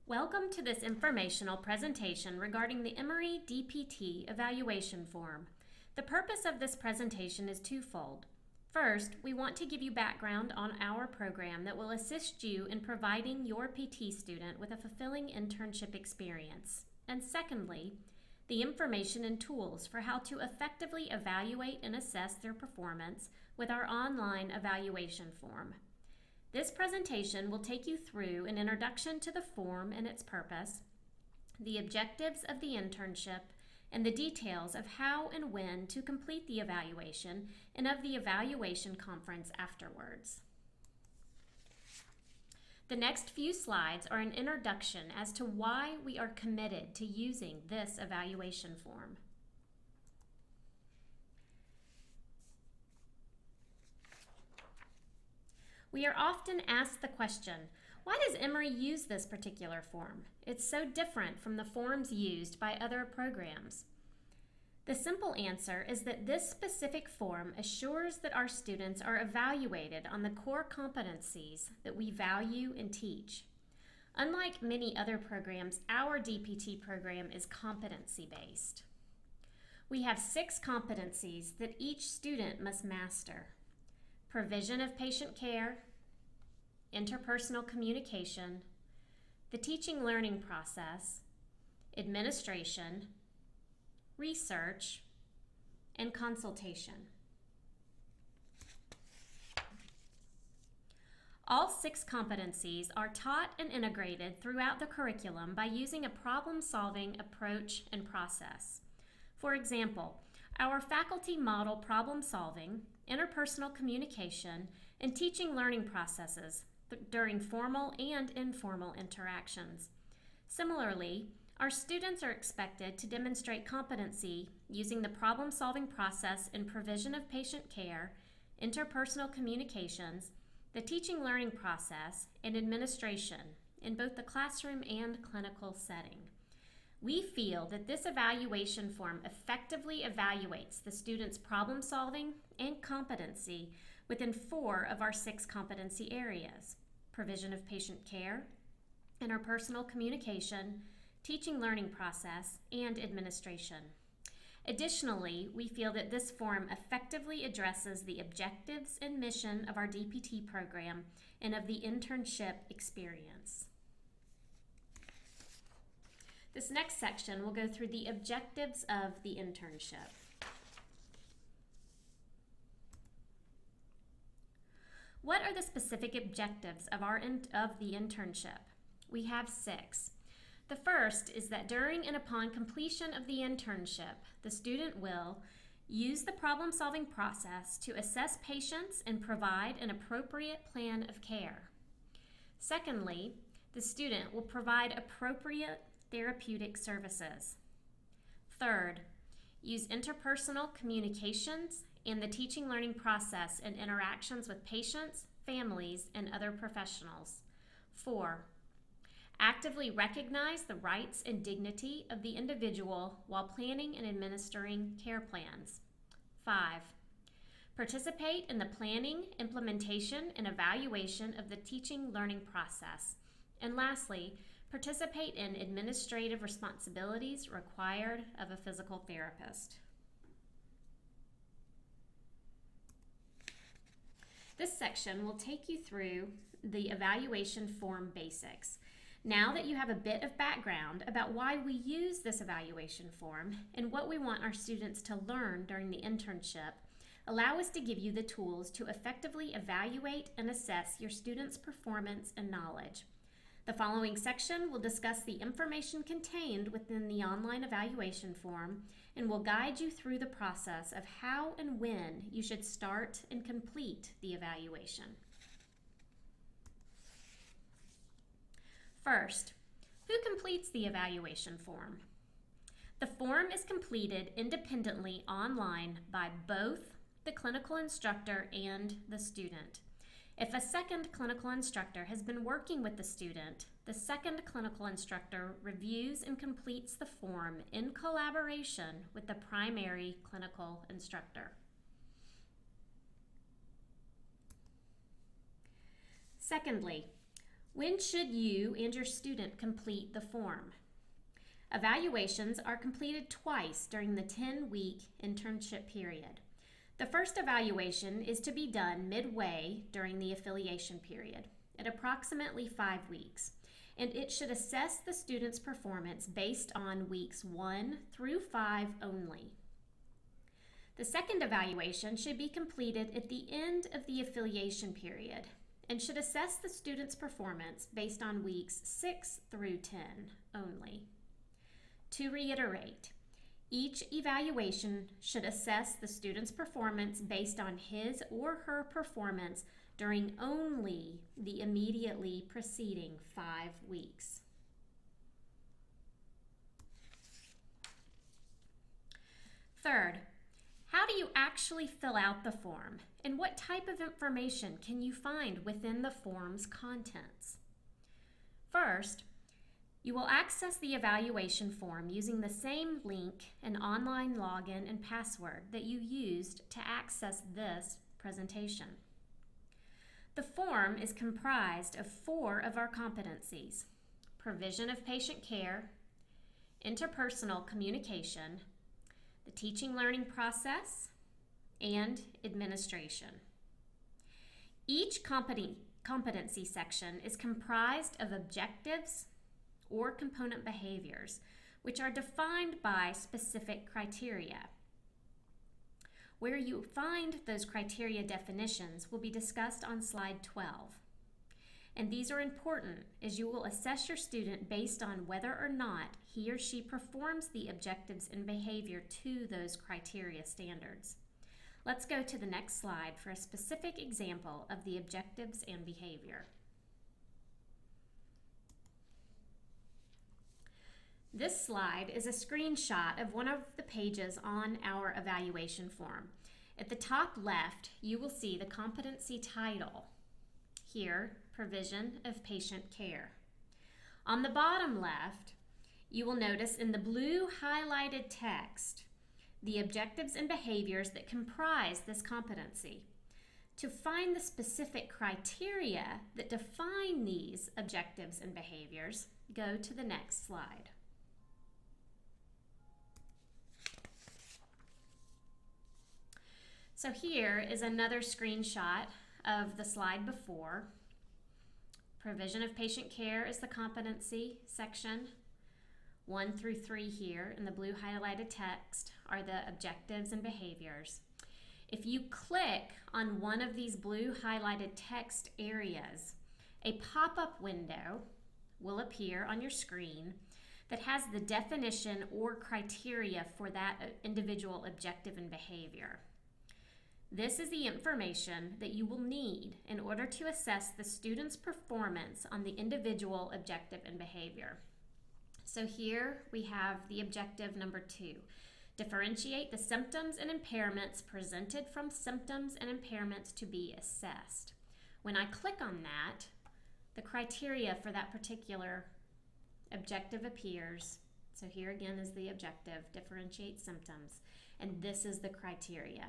Welcome to this informational presentation regarding the Emory DPT evaluation form. The purpose of this presentation is twofold. First, we want to give you background on our program that will assist you in providing your PT student with a fulfilling internship experience. And secondly, the information and tools for how to effectively evaluate and assess their performance with our online evaluation form. This presentation will take you through an introduction to the form and its purpose, the objectives of the internship, and the details of how and when to complete the evaluation and of the evaluation conference afterwards. The next few slides are an introduction as to why we are committed to using this evaluation form. We are often asked the question, why does Emory use this particular form? It's so different from the forms used by other programs. The simple answer is that this specific form assures that our students are evaluated on the core competencies that we value and teach. Unlike many other programs, our DPT program is competency-based. We have 6 competencies that each student must master: provision of patient care, interpersonal communication, the teaching learning process, administration, research, and consultation. All 6 competencies are taught and integrated throughout the curriculum by using a problem-solving approach and process. For example, our faculty model problem-solving, interpersonal communication, and teaching learning processes during formal and informal interactions. Similarly, our students are expected to demonstrate competency using the problem-solving process in provision of patient care, interpersonal communications, the teaching learning process, and administration in both the classroom and clinical setting. We feel that this evaluation form effectively evaluates the student's problem-solving and competency within 4 of our 6 competency areas: provision of patient care, interpersonal communication, teaching learning process, and administration. Additionally, we feel that this form effectively addresses the objectives and mission of our DPT program and of the internship experience. This next section will go through the objectives of the internship. What are the specific objectives of the internship? We have 6. The first is that during and upon completion of the internship, the student will use the problem-solving process to assess patients and provide an appropriate plan of care. Secondly, the student will provide appropriate therapeutic services. Third, use interpersonal communications and the teaching learning process in interactions with patients, families, and other professionals. 4, actively recognize the rights and dignity of the individual while planning and administering care plans. 5, participate in the planning, implementation, and evaluation of the teaching learning process. And lastly, participate in administrative responsibilities required of a physical therapist. This section will take you through the evaluation form basics. Now that you have a bit of background about why we use this evaluation form and what we want our students to learn during the internship, allow us to give you the tools to effectively evaluate and assess your students' performance and knowledge. The following section will discuss the information contained within the online evaluation form and will guide you through the process of how and when you should start and complete the evaluation. First, who completes the evaluation form? The form is completed independently online by both the clinical instructor and the student. If a second clinical instructor has been working with the student, the second clinical instructor reviews and completes the form in collaboration with the primary clinical instructor. Secondly, When should you and your student complete the form? Evaluations are completed twice during the 10-week internship period. The first evaluation is to be done midway during the affiliation period, at approximately 5 weeks, and it should assess the student's performance based on weeks 1 through 5 only. The second evaluation should be completed at the end of the affiliation period and should assess the student's performance based on weeks 6 through 10 only. To reiterate, each evaluation should assess the student's performance based on his or her performance during only the immediately preceding 5 weeks. Third, how do you actually fill out the form, and what type of information can you find within the form's contents? First, you will access the evaluation form using the same link and online login and password that you used to access this presentation. The form is comprised of 4 of our competencies: provision of patient care, interpersonal communication, the teaching-learning process, and administration. Each competency section is comprised of objectives or component behaviors, which are defined by specific criteria. Where you find those criteria definitions will be discussed on slide 12. And these are important as you will assess your student based on whether or not he or she performs the objectives and behavior to those criteria standards. Let's go to the next slide for a specific example of the objectives and behavior. This slide is a screenshot of one of the pages on our evaluation form. At the top left, you will see the competency title. Here, provision of patient care. On the bottom left, you will notice in the blue highlighted text the objectives and behaviors that comprise this competency. To find the specific criteria that define these objectives and behaviors, go to the next slide. So here is another screenshot of the slide before. Provision of patient care is the competency section. 1 through 3 here in the blue highlighted text are the objectives and behaviors. If you click on one of these blue highlighted text areas, a pop-up window will appear on your screen that has the definition or criteria for that individual objective and behavior. This is the information that you will need in order to assess the student's performance on the individual objective and behavior. So here we have the objective number 2. Differentiate the symptoms and impairments presented from symptoms and impairments to be assessed. When I click on that, the criteria for that particular objective appears. So here again is the objective, differentiate symptoms, and this is the criteria.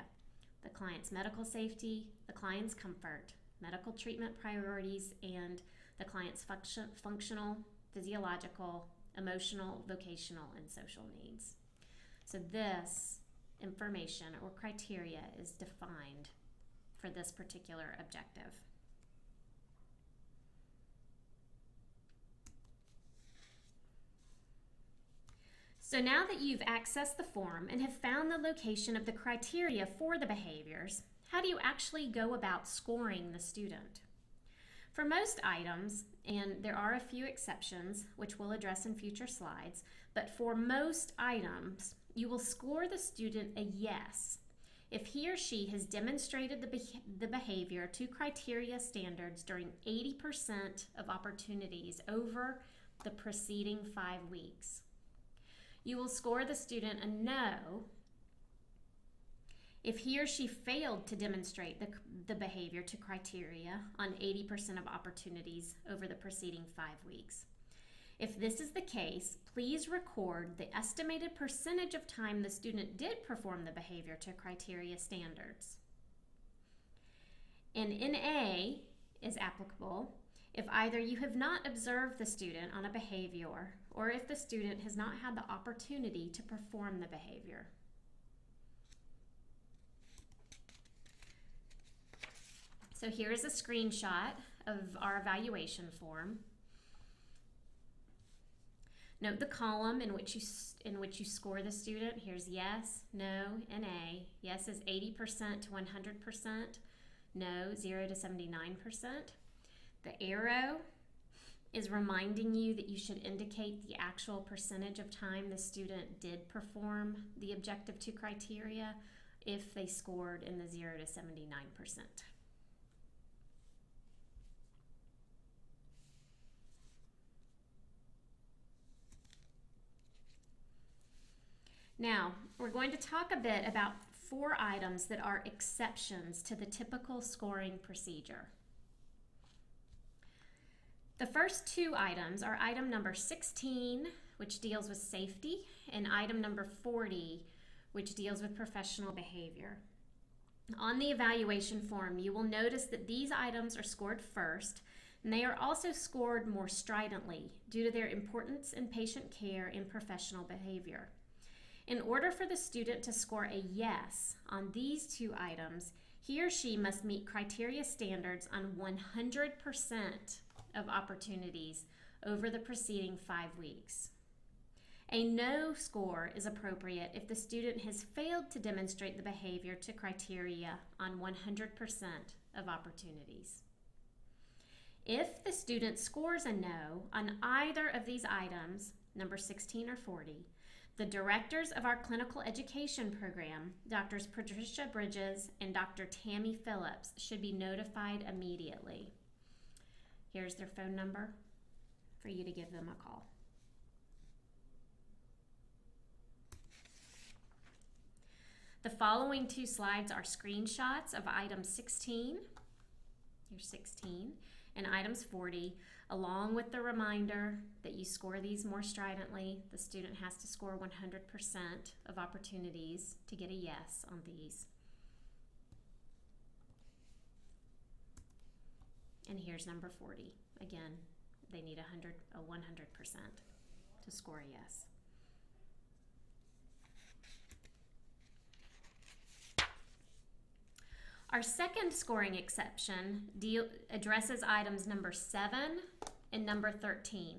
The client's medical safety, the client's comfort, medical treatment priorities, and the client's functional, physiological, emotional, vocational, and social needs. So this information or criteria is defined for this particular objective. So now that you've accessed the form and have found the location of the criteria for the behaviors, how do you actually go about scoring the student? For most items, and there are a few exceptions, which we'll address in future slides, but for most items, you will score the student a yes if he or she has demonstrated the behavior to criteria standards during 80% of opportunities over the preceding 5 weeks. You will score the student a no if he or she failed to demonstrate the behavior to criteria on 80% of opportunities over the preceding 5 weeks. If this is the case, please record the estimated percentage of time the student did perform the behavior to criteria standards. An NA is applicable if either you have not observed the student on a behavior or if the student has not had the opportunity to perform the behavior. So here is a screenshot of our evaluation form. Note the column in which you score the student. Here's yes, no, and A. Yes is 80% to 100%. No, 0 to 79%. The arrow is reminding you that you should indicate the actual percentage of time the student did perform the objective 2 criteria if they scored in the 0 to 79%. Now, we're going to talk a bit about 4 items that are exceptions to the typical scoring procedure. The first 2 items are item number 16, which deals with safety, and item number 40, which deals with professional behavior. On the evaluation form, you will notice that these items are scored first, and they are also scored more stridently due to their importance in patient care and professional behavior. In order for the student to score a yes on these 2 items, he or she must meet criteria standards on 100% of opportunities over the preceding 5 weeks. A no score is appropriate if the student has failed to demonstrate the behavior to criteria on 100% of opportunities. If the student scores a no on either of these items, number 16 or 40, the directors of our clinical education program, Drs. Patricia Bridges and Dr. Tammy Phillips, should be notified immediately. Here's their phone number for you to give them a call. The following 2 slides are screenshots of item 16, here's 16, and items 40, along with the reminder that you score these more stridently. The student has to score 100% of opportunities to get a yes on these. And here's number 40. Again, they need 100% to score a yes. Our second scoring exception addresses items number 7 and number 13,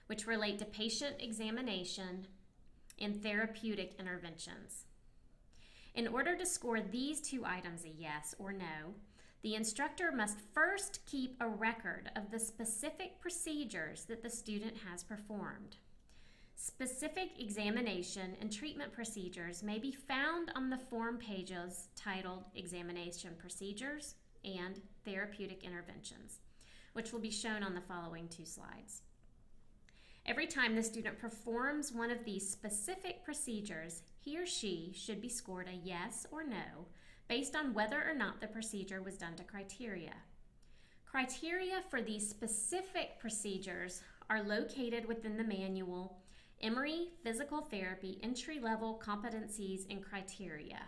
which relate to patient examination and therapeutic interventions. In order to score these 2 items a yes or no, the instructor must first keep a record of the specific procedures that the student has performed. Specific examination and treatment procedures may be found on the form pages titled Examination Procedures and Therapeutic Interventions, which will be shown on the following 2 slides. Every time the student performs one of these specific procedures, he or she should be scored a yes or no based on whether or not the procedure was done to criteria. Criteria for these specific procedures are located within the manual Emory Physical Therapy Entry-Level Competencies and Criteria,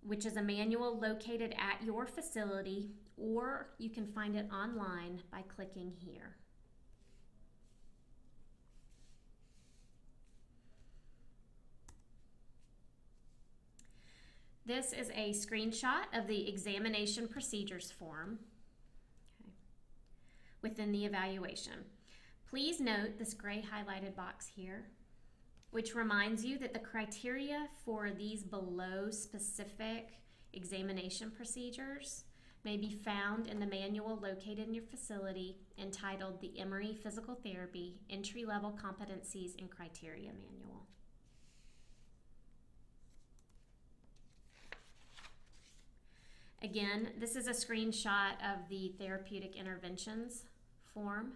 which is a manual located at your facility, or you can find it online by clicking here. This is a screenshot of the examination procedures form within the evaluation. Please note this gray highlighted box here, which reminds you that the criteria for these below specific examination procedures may be found in the manual located in your facility entitled the Emory Physical Therapy Entry-Level Competencies and Criteria Manual. Again, this is a screenshot of the therapeutic interventions form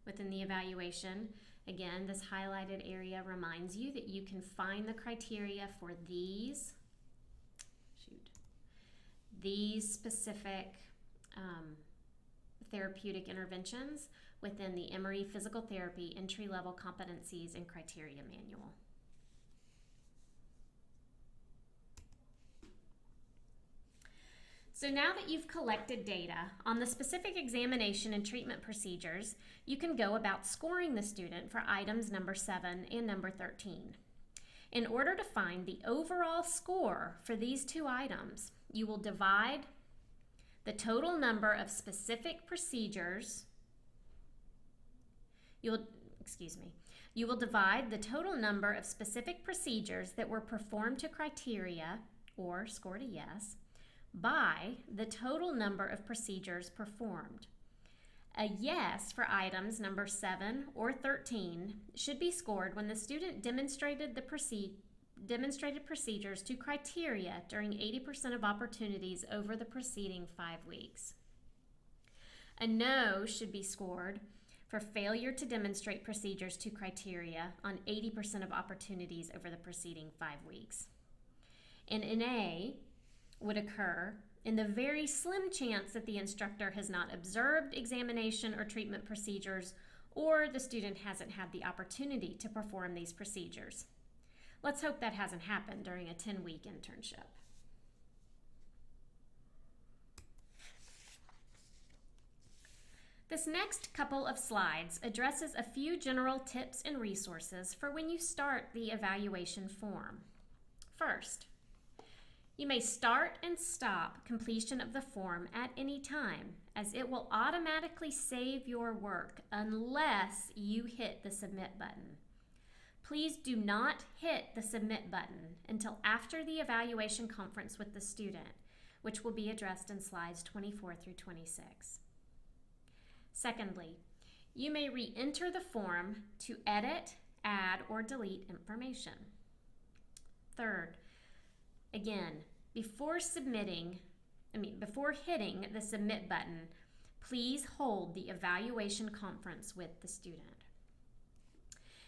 within the evaluation. Again, this highlighted area reminds you that you can find the criteria for these specific therapeutic interventions within the Emory Physical Therapy Entry-Level Competencies and Criteria Manual. So now that you've collected data on the specific examination and treatment procedures, you can go about scoring the student for items number 7 and number 13. In order to find the overall score for these two items, you will divide the total number of specific procedures. You will divide the total number of specific procedures that were performed to criteria or scored a yes by the total number of procedures performed. A yes for items number 7 or 13 should be scored when the student demonstrated procedures to criteria during 80% of opportunities over the preceding 5 weeks. A no should be scored for failure to demonstrate procedures to criteria on 80% of opportunities over the preceding 5 weeks. And an A would occur in the very slim chance that the instructor has not observed examination or treatment procedures, or the student hasn't had the opportunity to perform these procedures. Let's hope that hasn't happened during a 10-week internship. This next couple of slides addresses a few general tips and resources for when you start the evaluation form. First, you may start and stop completion of the form at any time, as it will automatically save your work unless you hit the submit button. Please do not hit the submit button until after the evaluation conference with the student, which will be addressed in slides 24 through 26. Secondly, you may re-enter the form to edit, add, or delete information. Third, again, before hitting the submit button, please hold the evaluation conference with the student.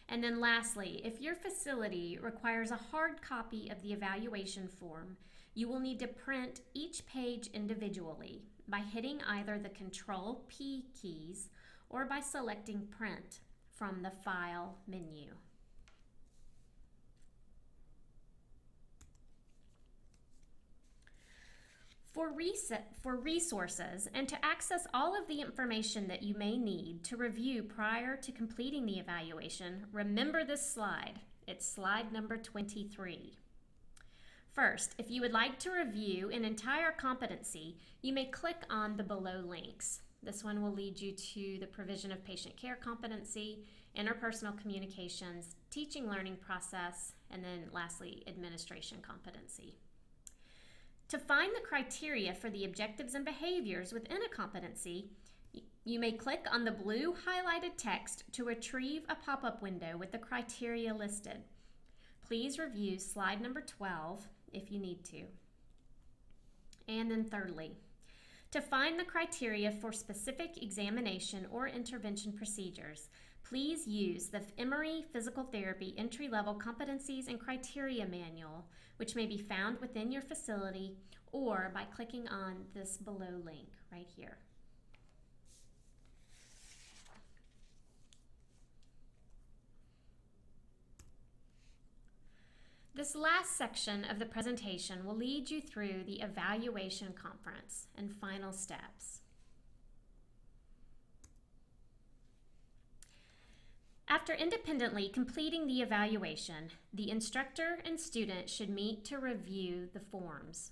And then lastly, if your facility requires a hard copy of the evaluation form, you will need to print each page individually by hitting either the Control P keys or by selecting Print from the File menu. For resources and to access all of the information that you may need to review prior to completing the evaluation, remember this slide. It's slide number 23. First, if you would like to review an entire competency, you may click on the below links. This one will lead you to the provision of patient care competency, interpersonal communications, teaching learning process, and then lastly, administration competency. To find the criteria for the objectives and behaviors within a competency, you may click on the blue highlighted text to retrieve a pop-up window with the criteria listed. Please review slide number 12 if you need to. And then thirdly, to find the criteria for specific examination or intervention procedures, please use the Emory Physical Therapy Entry-Level Competencies and Criteria Manual, which may be found within your facility or by clicking on this below link right here. This last section of the presentation will lead you through the evaluation conference and final steps. After independently completing the evaluation, the instructor and student should meet to review the forms.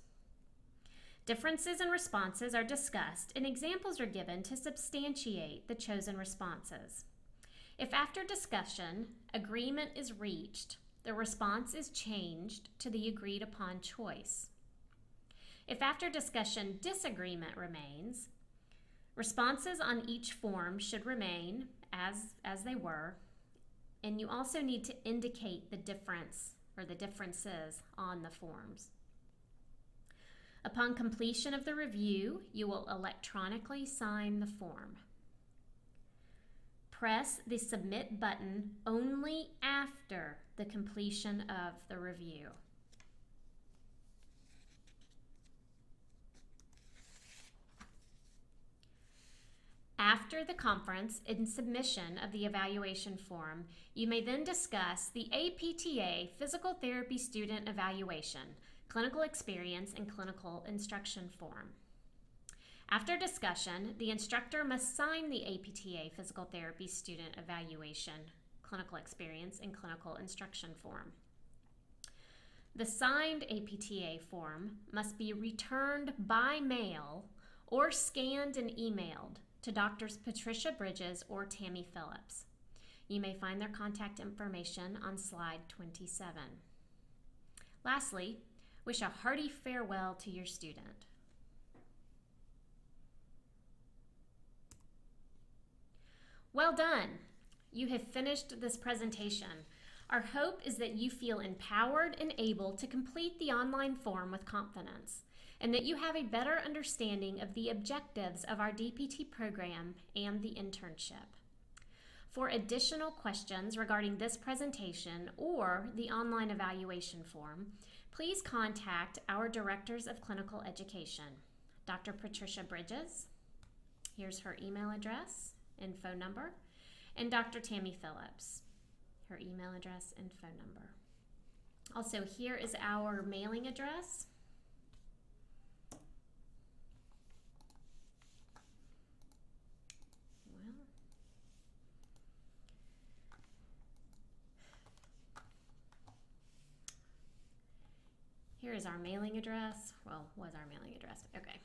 Differences in responses are discussed and examples are given to substantiate the chosen responses. If after discussion, agreement is reached, the response is changed to the agreed upon choice. If after discussion, disagreement remains, responses on each form should remain as they were, and you also need to indicate the difference or the differences on the forms. Upon completion of the review, you will electronically sign the form. Press the submit button only after the completion of the review. After the conference and submission of the evaluation form, you may then discuss the APTA Physical Therapy Student Evaluation, Clinical Experience and Clinical Instruction form. After discussion, the instructor must sign the APTA Physical Therapy Student Evaluation, Clinical Experience, and Clinical Instruction form. The signed APTA form must be returned by mail or scanned and emailed to Drs. Patricia Bridges or Tammy Phillips. You may find their contact information on slide 27. Lastly, wish a hearty farewell to your student. Well done! You have finished this presentation. Our hope is that you feel empowered and able to complete the online form with confidence, and that you have a better understanding of the objectives of our DPT program and the internship. For additional questions regarding this presentation or the online evaluation form, please contact our Directors of Clinical Education, Dr. Patricia Bridges. Here's her email address and phone number, and Dr. Tammy Phillips, her email address and phone number. Also, here is our mailing address. Here is our mailing address. Well, was our mailing address. Okay.